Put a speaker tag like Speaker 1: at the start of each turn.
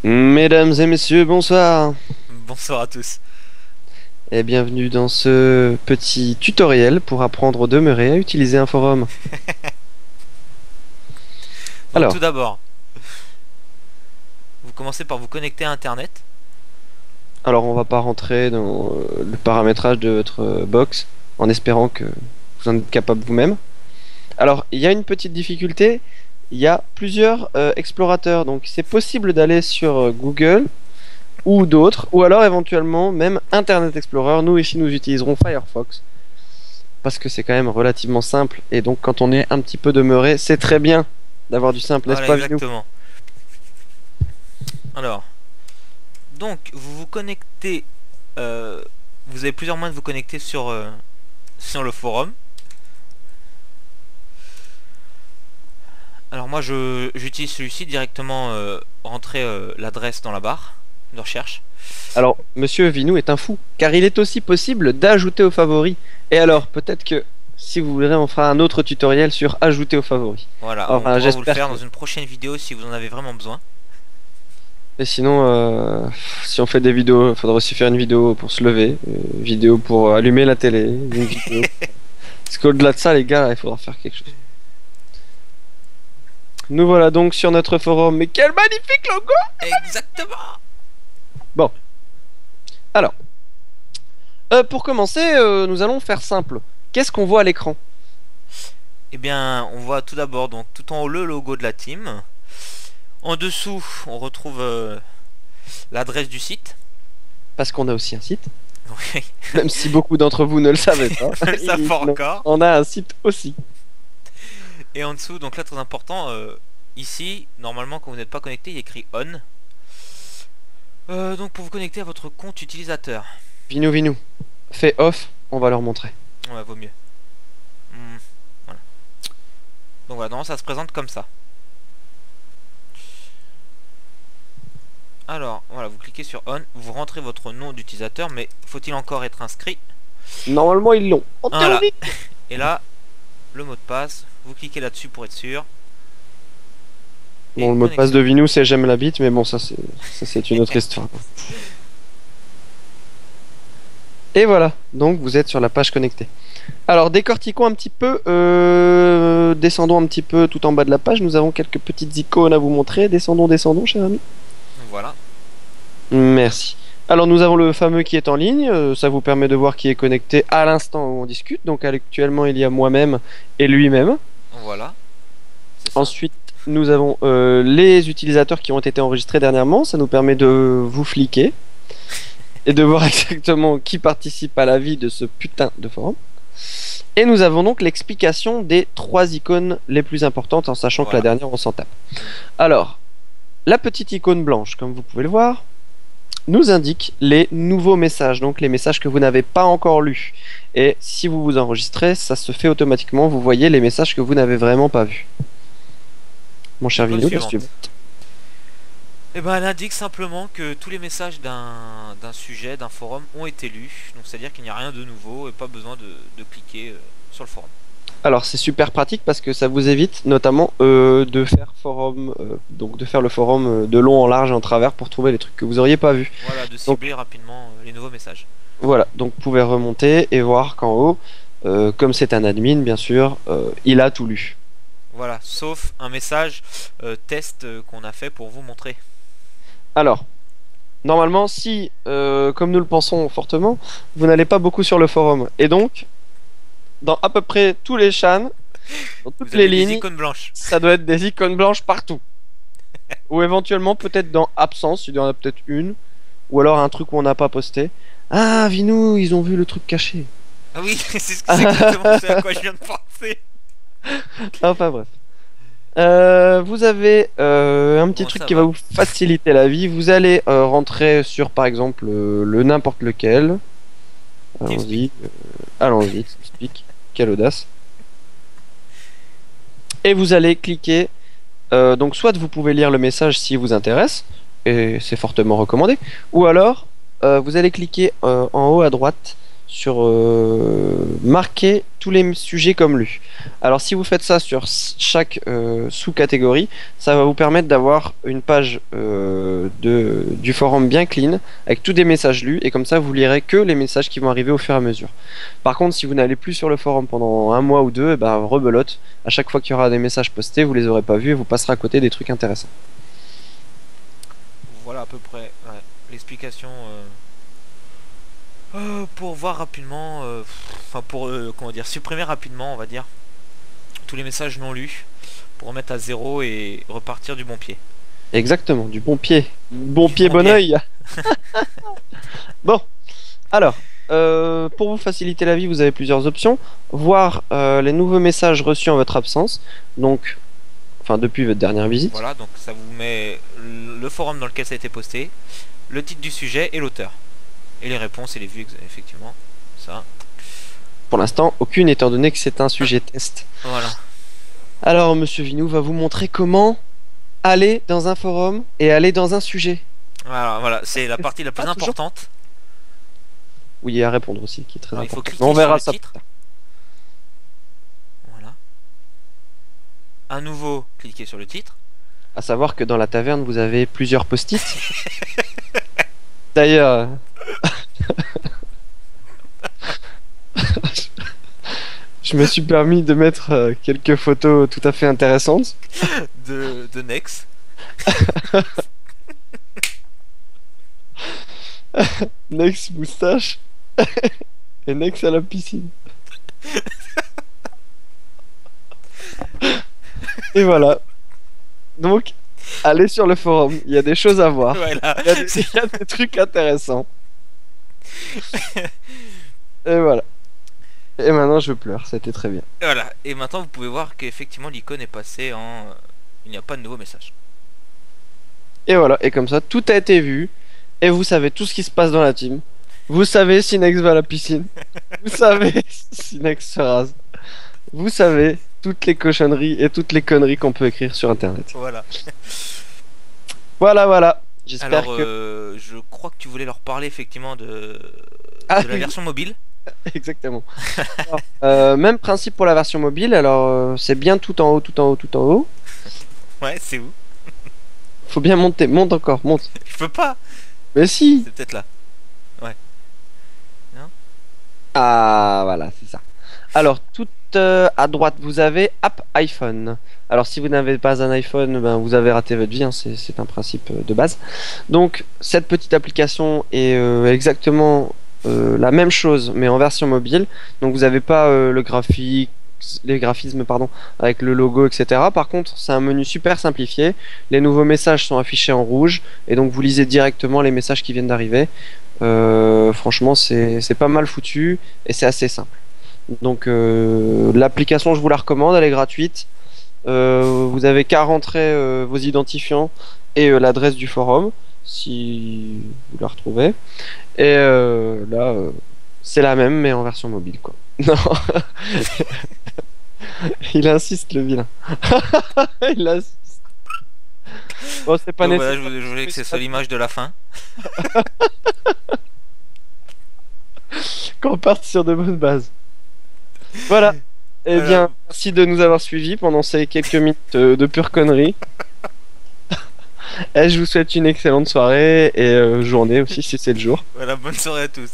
Speaker 1: Mesdames et messieurs, bonsoir
Speaker 2: Bonsoir à tous.
Speaker 1: et bienvenue dans ce petit tutoriel pour apprendre au demeuré à utiliser un forum.
Speaker 2: Donc tout
Speaker 1: Alors,
Speaker 2: d'abord, vous commencez par vous connecter à Internet.
Speaker 1: alors, on va pas rentrer dans le paramétrage de votre box en espérant que vous en êtes capable vous-même. Alors, il y a une petite difficulté, il y a plusieurs explorateurs, donc c'est possible d'aller sur Google ou d'autres, ou alors éventuellement même Internet Explorer. Nous ici nous utiliserons Firefox parce que c'est quand même relativement simple et donc quand on est un petit peu demeuré, c'est très bien d'avoir du simple, n'est-ce
Speaker 2: Voilà,
Speaker 1: pas, Vinou?
Speaker 2: exactement. Alors, donc vous vous connectez. Vous avez plusieurs moyens de vous connecter sur le forum. Alors moi, j'utilise celui-ci directement. Rentrer l'adresse dans la barre de recherche.
Speaker 1: Alors, Monsieur Vinou est un fou, car il est aussi possible d'ajouter aux favoris. Et alors, peut-être que si vous voulez, on fera un autre tutoriel sur ajouter aux favoris.
Speaker 2: Voilà, on
Speaker 1: Enfin,
Speaker 2: pourra vous le
Speaker 1: j'espère
Speaker 2: faire
Speaker 1: que.
Speaker 2: dans une prochaine vidéo si vous en avez vraiment besoin.
Speaker 1: Et sinon, si on fait des vidéos, il faudra aussi faire une vidéo pour se lever, une vidéo pour allumer la télé, une vidéo. Parce qu'au-delà de ça, les gars, il faudra faire quelque chose. Nous voilà donc sur notre forum. Mais quel magnifique logo!
Speaker 2: Exactement.
Speaker 1: Bon, alors, pour commencer, nous allons faire simple. Qu'est-ce qu'on voit à l'écran?
Speaker 2: Eh bien, on voit tout d'abord donc tout en haut le logo de la team. En dessous, on retrouve l'adresse du site.
Speaker 1: Parce qu'on a aussi un site.
Speaker 2: Oui,
Speaker 1: Même si beaucoup d'entre vous ne le savaient pas.
Speaker 2: je le savent pas encore.
Speaker 1: On a un site aussi.
Speaker 2: Et en dessous, donc là très important, ici, normalement quand vous n'êtes pas connecté, il y a écrit on. Donc pour vous connecter à votre compte utilisateur.
Speaker 1: Vinou Vinou, fais off, on va leur montrer.
Speaker 2: Ouais, vaut mieux. Voilà. Donc voilà, non, ça se présente comme ça. Alors, voilà, vous cliquez sur on, vous rentrez votre nom d'utilisateur, mais faut-il encore être inscrit?
Speaker 1: Normalement ils l'ont. En
Speaker 2: Voilà.
Speaker 1: théorie.
Speaker 2: Et là, le mot de passe, vous cliquez là-dessus pour être sûr.
Speaker 1: Bon,
Speaker 2: Et
Speaker 1: le mot de passe
Speaker 2: connexion.
Speaker 1: de Vinou c'est j'aime la bite, mais bon ça c'est une autre histoire. Et voilà, donc vous êtes sur la page connectée. Alors décortiquons un petit peu, descendons un petit peu tout en bas de la page. Nous avons quelques petites icônes à vous montrer. Descendons, descendons, cher ami.
Speaker 2: Voilà.
Speaker 1: Merci. Alors nous avons le fameux qui est en ligne, ça vous permet de voir qui est connecté à l'instant où on discute. Donc actuellement il y a moi-même et lui-même.
Speaker 2: Voilà. C'est ça.
Speaker 1: Ensuite nous avons les utilisateurs qui ont été enregistrés dernièrement, ça nous permet de vous fliquer et de voir exactement qui participe à la vie de ce putain de forum. Et nous avons donc l'explication des trois icônes les plus importantes en sachant que la
Speaker 2: Voilà.
Speaker 1: dernière on s'en tape. Alors, la petite icône blanche comme vous pouvez le voir nous indique les nouveaux messages, donc les messages que vous n'avez pas encore lus. Et si vous vous enregistrez, ça se fait automatiquement, vous voyez les messages que vous n'avez vraiment pas vus. Mon cher
Speaker 2: Icône
Speaker 1: Vigno, la suivante.
Speaker 2: suivante. Et ben elle indique simplement que tous les messages d'un sujet, d'un forum ont été lus. Donc c'est-à-dire qu'il n'y a rien de nouveau et pas besoin de cliquer sur le forum.
Speaker 1: Alors c'est super pratique parce que ça vous évite notamment de faire forum, donc de faire le forum de long en large et en travers pour trouver les trucs que vous auriez pas vus.
Speaker 2: Voilà, de
Speaker 1: Donc
Speaker 2: cibler rapidement les nouveaux messages.
Speaker 1: voilà, donc vous pouvez remonter et voir qu'en haut, comme c'est un admin bien sûr, il a tout lu.
Speaker 2: Voilà, sauf un message test qu'on a fait pour vous montrer.
Speaker 1: Alors, normalement, si, comme nous le pensons fortement, vous n'allez pas beaucoup sur le forum, et donc, dans à peu près tous les chans, dans toutes
Speaker 2: Vous
Speaker 1: les
Speaker 2: avez des
Speaker 1: lignes,
Speaker 2: icônes blanches.
Speaker 1: ça doit être des icônes blanches partout. Ou éventuellement, peut-être dans absence, il y en a peut-être une, ou alors un truc où on n'a pas posté. Ah, Vinou, ils ont vu le truc caché.
Speaker 2: Ah oui, c'est exactement ce à quoi je viens de penser.
Speaker 1: Enfin bref. Vous avez un petit
Speaker 2: Bon,
Speaker 1: truc
Speaker 2: ça
Speaker 1: qui va
Speaker 2: va.
Speaker 1: vous faciliter la vie. Vous allez rentrer sur, par exemple, le n'importe lequel.
Speaker 2: TeamSpeak.
Speaker 1: Allons-y, allons-y, TeamSpeak. Quelle audace. Et vous allez cliquer. Donc, soit vous pouvez lire le message s'il vous intéresse, et c'est fortement recommandé. Ou alors, vous allez cliquer en haut à droite sur marquer tous les sujets comme lus. Alors si vous faites ça sur chaque sous-catégorie, ça va vous permettre d'avoir une page du forum bien clean, avec tous des messages lus, et comme ça vous lirez que les messages qui vont arriver au fur et à mesure. Par contre, si vous n'allez plus sur le forum pendant un mois ou deux, eh ben, rebelote. À chaque fois qu'il y aura des messages postés, vous les aurez pas vus et vous passerez à côté des trucs intéressants.
Speaker 2: Voilà à peu près l'explication pour voir rapidement, enfin pour comment dire, supprimer rapidement, on va dire, tous les messages non lus pour remettre à zéro et repartir du bon pied.
Speaker 1: Exactement, du bon pied. Bon
Speaker 2: Du
Speaker 1: pied,
Speaker 2: bon
Speaker 1: bon
Speaker 2: pied.
Speaker 1: oeil. Bon, alors, pour vous faciliter la vie, vous avez plusieurs options. Voir les nouveaux messages reçus en votre absence, donc, enfin depuis votre dernière visite.
Speaker 2: Voilà, donc ça vous met le forum dans lequel ça a été posté, le titre du sujet et l'auteur. Et les réponses et les vues, effectivement. Ça.
Speaker 1: Pour l'instant, aucune étant donné que c'est un sujet test.
Speaker 2: Voilà.
Speaker 1: Alors, Monsieur Vinou va vous montrer comment aller dans un forum et aller dans un sujet.
Speaker 2: Voilà, c'est la partie la plus
Speaker 1: Pas toujours.
Speaker 2: importante.
Speaker 1: Oui, et à répondre aussi, qui est très
Speaker 2: Alors, il faut
Speaker 1: important.
Speaker 2: cliquer
Speaker 1: On verra
Speaker 2: sur
Speaker 1: ça
Speaker 2: le
Speaker 1: plus
Speaker 2: titre.
Speaker 1: tard.
Speaker 2: Voilà. À nouveau, cliquez sur le titre.
Speaker 1: À savoir que dans la taverne, vous avez plusieurs post-it. D'ailleurs, je me suis permis de mettre quelques photos tout à fait intéressantes.
Speaker 2: De Nex.
Speaker 1: Nex moustache et Nex à la piscine. Et voilà. Donc, allez sur le forum. Il y a des choses à voir.
Speaker 2: Voilà.
Speaker 1: Il y a des trucs intéressants. Et voilà. Et maintenant, je pleure. C'était très bien.
Speaker 2: Voilà. Et maintenant, vous pouvez voir qu'effectivement, l'icône est passée en... il n'y a pas de nouveau message.
Speaker 1: Et voilà. Et comme ça, tout a été vu. Et vous savez tout ce qui se passe dans la team. Vous savez si Nex va à la piscine. Vous savez si Nex se rase. Vous savez toutes les cochonneries et toutes les conneries qu'on peut écrire sur Internet.
Speaker 2: Voilà.
Speaker 1: Voilà, voilà. J'espère
Speaker 2: Alors,
Speaker 1: que...
Speaker 2: je crois que tu voulais leur parler effectivement
Speaker 1: Ah
Speaker 2: de la
Speaker 1: oui,
Speaker 2: version mobile.
Speaker 1: exactement. Alors, même principe pour la version mobile. Alors, c'est bien tout en haut, tout en haut, tout en haut.
Speaker 2: Ouais, c'est où?
Speaker 1: Faut bien monter. Monte encore, monte.
Speaker 2: Je peux pas.
Speaker 1: Mais si.
Speaker 2: C'est peut-être là. Ouais. Non?
Speaker 1: Ah, voilà, c'est ça. Alors, tout à droite, vous avez App iPhone. Alors, si vous n'avez pas un iPhone, ben, vous avez raté votre vie, hein, c'est un principe de base. Donc, cette petite application est exactement la même chose, mais en version mobile. Donc, vous n'avez pas le graphique, les graphismes, pardon, avec le logo, etc. Par contre, c'est un menu super simplifié. Les nouveaux messages sont affichés en rouge, et donc vous lisez directement les messages qui viennent d'arriver. Franchement, c'est pas mal foutu, et c'est assez simple. Donc l'application, je vous la recommande, elle est gratuite. Vous avez qu'à rentrer vos identifiants et l'adresse du forum, si vous la retrouvez. Et là, c'est la même, mais en version mobile, quoi. Non, il insiste, le vilain. Il insiste. Bon, c'est pas
Speaker 2: Donc voilà,
Speaker 1: nécessaire.
Speaker 2: je voulais que ce soit l'image de la fin.
Speaker 1: Qu'on parte sur de bonnes bases. Voilà. Eh
Speaker 2: Voilà.
Speaker 1: bien, merci de nous avoir suivis pendant ces quelques minutes de pure connerie. Et je vous souhaite une excellente soirée et journée aussi si c'est le jour.
Speaker 2: Voilà, bonne soirée à tous.